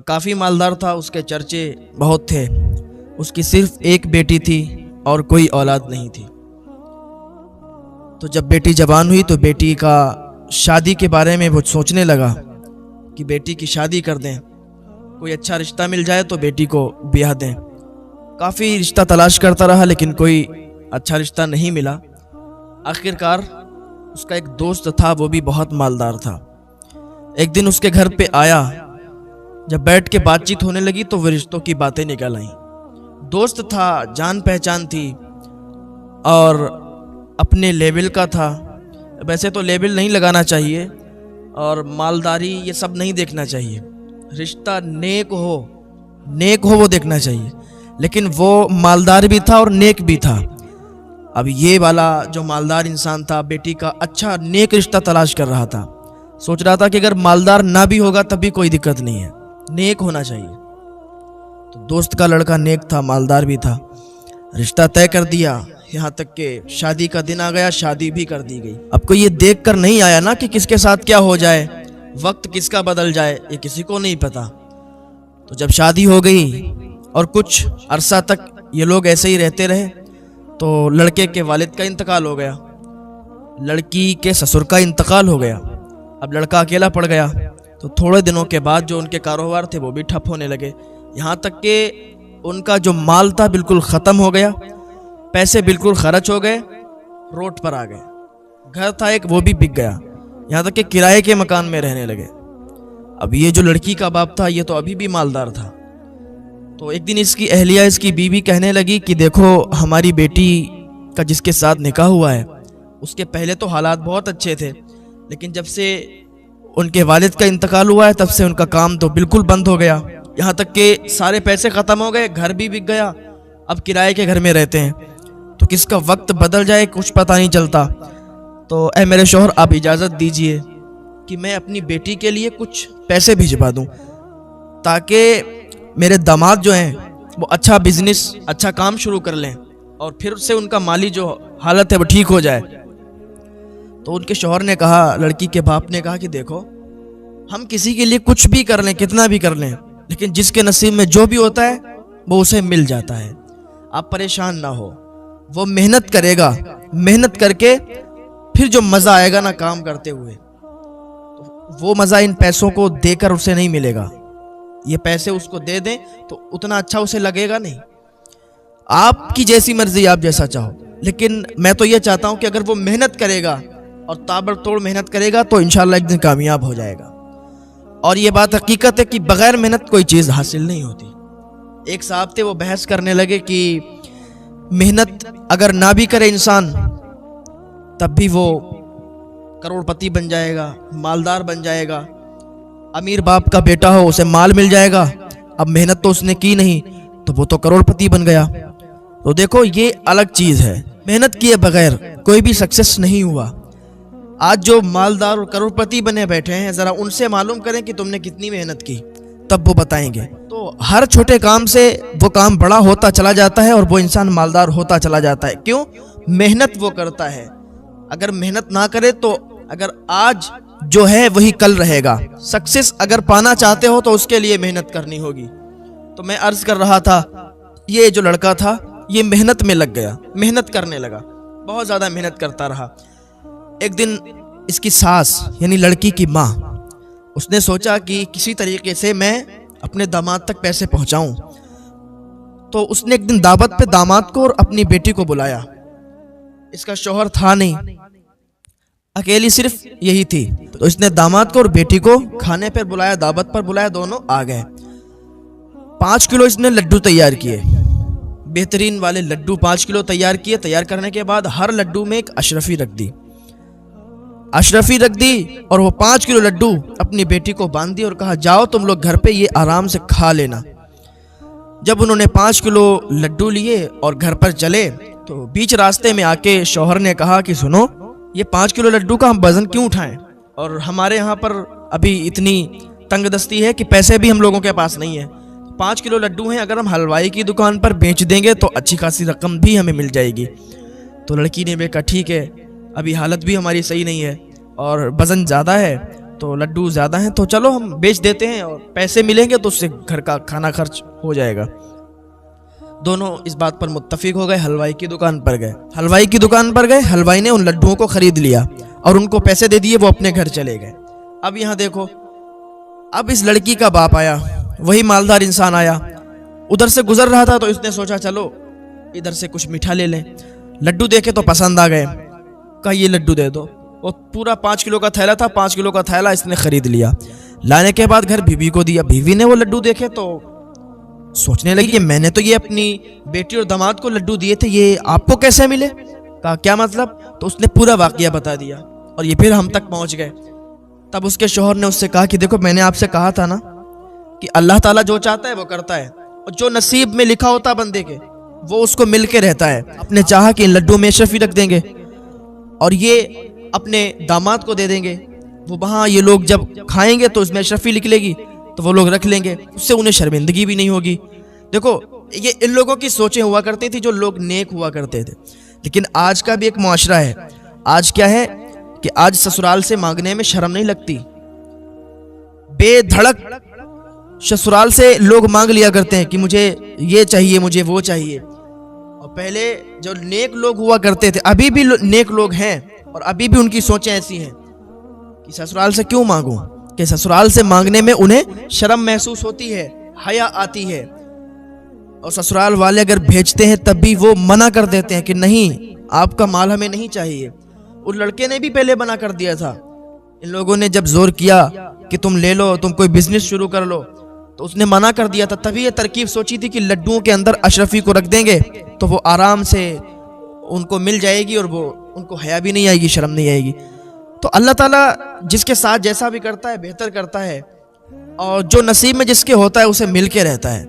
کافی مالدار تھا، اس کے چرچے بہت تھے۔ اس کی صرف ایک بیٹی تھی اور کوئی اولاد نہیں تھی۔ تو جب بیٹی جوان ہوئی تو بیٹی کا شادی کے بارے میں وہ سوچنے لگا کہ بیٹی کی شادی کر دیں، کوئی اچھا رشتہ مل جائے تو بیٹی کو بیاہ دیں۔ کافی رشتہ تلاش کرتا رہا لیکن کوئی اچھا رشتہ نہیں ملا۔ آخر کار اس کا ایک دوست تھا، وہ بھی بہت مالدار تھا۔ ایک دن اس کے گھر پہ آیا، جب بیٹھ کے بات چیت ہونے لگی تو وہ رشتوں کی باتیں نکل آئیں۔ دوست تھا، جان پہچان تھی اور اپنے لیول کا تھا۔ ویسے تو لیول نہیں لگانا چاہیے اور مالداری یہ سب نہیں دیکھنا چاہیے، رشتہ نیک ہو وہ دیکھنا چاہیے، لیکن وہ مالدار بھی تھا اور نیک بھی تھا۔ اب یہ والا جو مالدار انسان تھا بیٹی کا اچھا نیک رشتہ تلاش کر رہا تھا، سوچ رہا تھا کہ اگر مالدار نہ بھی ہوگا تب بھی کوئی دقت نہیں ہے، نیک ہونا چاہیے۔ تو دوست کا لڑکا نیک تھا، مالدار بھی تھا، رشتہ طے کر دیا، یہاں تک کہ شادی کا دن آ گیا، شادی بھی کر دی گئی۔ اب کوئی یہ دیکھ کر نہیں آیا نا کہ کس کے ساتھ کیا ہو جائے، وقت کس کا بدل جائے، یہ کسی کو نہیں پتا۔ تو جب شادی ہو گئی اور کچھ عرصہ تک یہ لوگ ایسے ہی رہتے رہے تو لڑکے کے والد کا انتقال ہو گیا، لڑکی کے سسر کا انتقال ہو گیا۔ اب لڑکا اکیلا پڑ گیا، تو تھوڑے دنوں کے بعد جو ان کے کاروبار تھے وہ بھی ٹھپ ہونے لگے، یہاں تک کہ ان کا جو مال تھا بالکل ختم ہو گیا، پیسے بالکل خرچ ہو گئے، روڈ پر آ گئے۔ گھر تھا ایک وہ بھی بک گیا، یہاں تک کہ کرائے کے مکان میں رہنے لگے۔ اب یہ جو لڑکی کا باپ تھا یہ تو ابھی بھی مالدار تھا، تو ایک دن اس کی اہلیہ، اس کی بیوی کہنے لگی کہ دیکھو ہماری بیٹی کا جس کے ساتھ نکاح ہوا ہے اس کے پہلے تو حالات بہت اچھے تھے، لیکن جب سے ان کے والد کا انتقال ہوا ہے تب سے ان کا کام تو بالکل بند ہو گیا، یہاں تک کہ سارے پیسے ختم ہو گئے، گھر بھی بک گیا، اب کرائے کے گھر میں رہتے ہیں۔ تو کس کا وقت بدل جائے کچھ پتہ نہیں چلتا۔ تو اے میرے شوہر آپ اجازت دیجئے کہ میں اپنی بیٹی کے لیے کچھ پیسے بھجوا دوں تاکہ میرے داماد جو ہیں وہ اچھا بزنس، اچھا کام شروع کر لیں اور پھر سے ان کا مالی جو حالت ہے وہ ٹھیک ہو جائے۔ تو ان کے شوہر نے کہا، لڑکی کے باپ نے کہا کہ دیکھو ہم کسی کے لیے کچھ بھی کر لیں، کتنا بھی کر لیں، لیکن جس کے نصیب میں جو بھی ہوتا ہے وہ اسے مل جاتا ہے، آپ پریشان نہ ہو۔ وہ محنت کرے گا، محنت کر کے پھر جو مزہ آئے گا نا کام کرتے ہوئے، وہ مزہ ان پیسوں کو دے کر اسے نہیں ملے گا۔ یہ پیسے اس کو دے دیں تو اتنا اچھا اسے لگے گا نہیں۔ آپ کی جیسی مرضی، آپ جیسا چاہو، لیکن میں تو یہ چاہتا ہوں کہ اگر وہ محنت کرے گا اور تابڑتوڑ محنت کرے گا تو انشاءاللہ ایک دن کامیاب ہو جائے گا۔ اور یہ بات حقیقت ہے کہ بغیر محنت کوئی چیز حاصل نہیں ہوتی۔ ایک صاحب تھے، وہ بحث کرنے لگے کہ محنت اگر نہ بھی کرے انسان تب بھی وہ کروڑ پتی بن جائے گا، مالدار بن جائے گا۔ امیر باپ کا بیٹا ہو، اسے مال مل جائے گا، اب محنت تو اس نے کی نہیں تو وہ تو کروڑ پتی بن گیا۔ تو دیکھو یہ الگ چیز ہے، محنت کیے بغیر کوئی بھی سکسیس نہیں ہوا۔ آج جو مالدار اور کروڑ پتی بنے بیٹھے ہیں ذرا ان سے معلوم کریں کہ تم نے کتنی محنت کی، تب وہ بتائیں گے۔ تو ہر چھوٹے کام سے وہ کام بڑا ہوتا چلا جاتا ہے اور وہ انسان مالدار ہوتا چلا جاتا ہے۔ کیوں؟ محنت وہ کرتا ہے۔ اگر محنت نہ کرے تو اگر آج جو ہے وہی کل رہے گا۔ سکسیس اگر پانا چاہتے ہو تو اس کے لیے محنت کرنی ہوگی۔ تو میں عرض کر رہا تھا، یہ جو لڑکا تھا یہ محنت میں لگ گیا، محنت کرنے لگا، بہت زیادہ محنت کرتا رہا۔ ایک دن اس کی ساس یعنی لڑکی کی ماں، اس نے سوچا کہ کسی طریقے سے میں اپنے داماد تک پیسے پہنچاؤں، تو اس نے ایک دن دعوت پہ داماد کو اور اپنی بیٹی کو بلایا۔ اس کا شوہر تھا نہیں، اکیلی صرف یہی تھی، تو اس نے داماد کو اور بیٹی کو کھانے پر بلایا، دعوت پر بلایا، دونوں آ گئے۔ 5 کلو اس نے لڈو تیار کیے، بہترین والے لڈو 5 کلو تیار کیے۔ تیار کرنے کے بعد ہر لڈو میں ایک اشرفی رکھ دی اور وہ 5 کلو لڈو اپنی بیٹی کو باندھ دی اور کہا جاؤ تم لوگ گھر پہ یہ آرام سے کھا لینا۔ جب انہوں نے 5 کلو لڈو لیے اور گھر پر چلے تو بیچ راستے میں آ کے شوہر نے کہا کہ سنو، یہ 5 کلو لڈو کا ہم وزن کیوں اٹھائیں، اور ہمارے ہاں پر ابھی اتنی تنگ دستی ہے کہ پیسے بھی ہم لوگوں کے پاس نہیں ہے۔ 5 کلو لڈو ہیں، اگر ہم حلوائی کی دکان پر بیچ دیں گے تو اچھی خاصی رقم بھی ہمیں مل جائے گی۔ تو لڑکی نے بھی کہا ٹھیک ہے، ابھی حالت بھی ہماری صحیح نہیں ہے اور وزن زیادہ ہے، تو لڈو زیادہ ہیں تو چلو ہم بیچ دیتے ہیں اور پیسے ملیں گے تو اس سے گھر کا کھانا خرچ ہو جائے گا۔ دونوں اس بات پر متفق ہو گئے، حلوائی کی دکان پر گئے۔ حلوائی کی دکان پر گئے، حلوائی نے ان لڈوؤں کو خرید لیا اور ان کو پیسے دے دیے، وہ اپنے گھر چلے گئے۔ اب یہاں دیکھو، اب اس لڑکی کا باپ آیا، وہی مالدار انسان آیا، ادھر سے گزر رہا تھا تو اس نے سوچا چلو ادھر سے کچھ میٹھا لے لیں۔ لڈو دیکھے تو پسند آ گئے، کہا یہ لڈو دے دو۔ وہ پورا 5 کلو کا تھیلا تھا، 5 کلو کا تھیلا اس نے خرید لیا۔ لانے کے بعد گھر بیوی کو دیا، بیوی نے وہ لڈو دیکھے تو سوچنے لگی کہ میں نے تو یہ اپنی بیٹی اور داماد کو لڈو دیے تھے، یہ آپ کو کیسے ملے؟ کہا کیا مطلب؟ تو اس نے پورا واقعہ بتا دیا اور یہ پھر ہم تک پہنچ گئے۔ تب اس کے شوہر نے اس سے کہا کہ دیکھو میں نے آپ سے کہا تھا نا کہ اللہ تعالیٰ جو چاہتا ہے وہ کرتا ہے، اور جو نصیب میں لکھا ہوتا بندے کے وہ اس کو مل کے رہتا ہے۔ اپنے چاہا کہ ان لڈو میں اشرفی رکھ دیں گے اور یہ اپنے داماد کو دے دیں گے، وہ وہاں یہ لوگ جب کھائیں گے تو اس میں اشرفی نکلے گی تو وہ لوگ رکھ لیں گے، اس سے انہیں شرمندگی بھی نہیں ہوگی۔ دیکھو یہ ان لوگوں کی سوچیں ہوا کرتی تھی جو لوگ نیک ہوا کرتے تھے، لیکن آج کا بھی ایک معاشرہ ہے۔ آج کیا ہے کہ آج سسرال سے مانگنے میں شرم نہیں لگتی، بے دھڑک سسرال سے لوگ مانگ لیا کرتے ہیں کہ مجھے یہ چاہیے، مجھے وہ چاہیے۔ اور پہلے جو نیک لوگ ہوا کرتے تھے، ابھی بھی نیک لوگ ہیں اور ابھی بھی ان کی سوچیں ایسی ہیں کہ سسرال سے کیوں مانگوں، کہ سسرال سے مانگنے میں انہیں شرم محسوس ہوتی ہے، حیا آتی ہے، اور سسرال والے اگر بھیجتے ہیں تب بھی وہ منع کر دیتے ہیں کہ نہیں آپ کا مال ہمیں نہیں چاہیے۔ اس لڑکے نے بھی پہلے منع کر دیا تھا، ان لوگوں نے جب زور کیا کہ تم لے لو، تم کوئی بزنس شروع کر لو، تو اس نے منع کر دیا تھا۔ تبھی یہ ترکیب سوچی تھی کہ لڈوؤں کے اندر اشرفی کو رکھ دیں گے تو وہ آرام سے ان کو مل جائے گی اور وہ ان کو حیا بھی نہیں آئے گی، شرم نہیں آئے گی۔ تو اللہ تعالیٰ جس کے ساتھ جیسا بھی کرتا ہے بہتر کرتا ہے، اور جو نصیب میں جس کے ہوتا ہے اسے مل کے رہتا ہے۔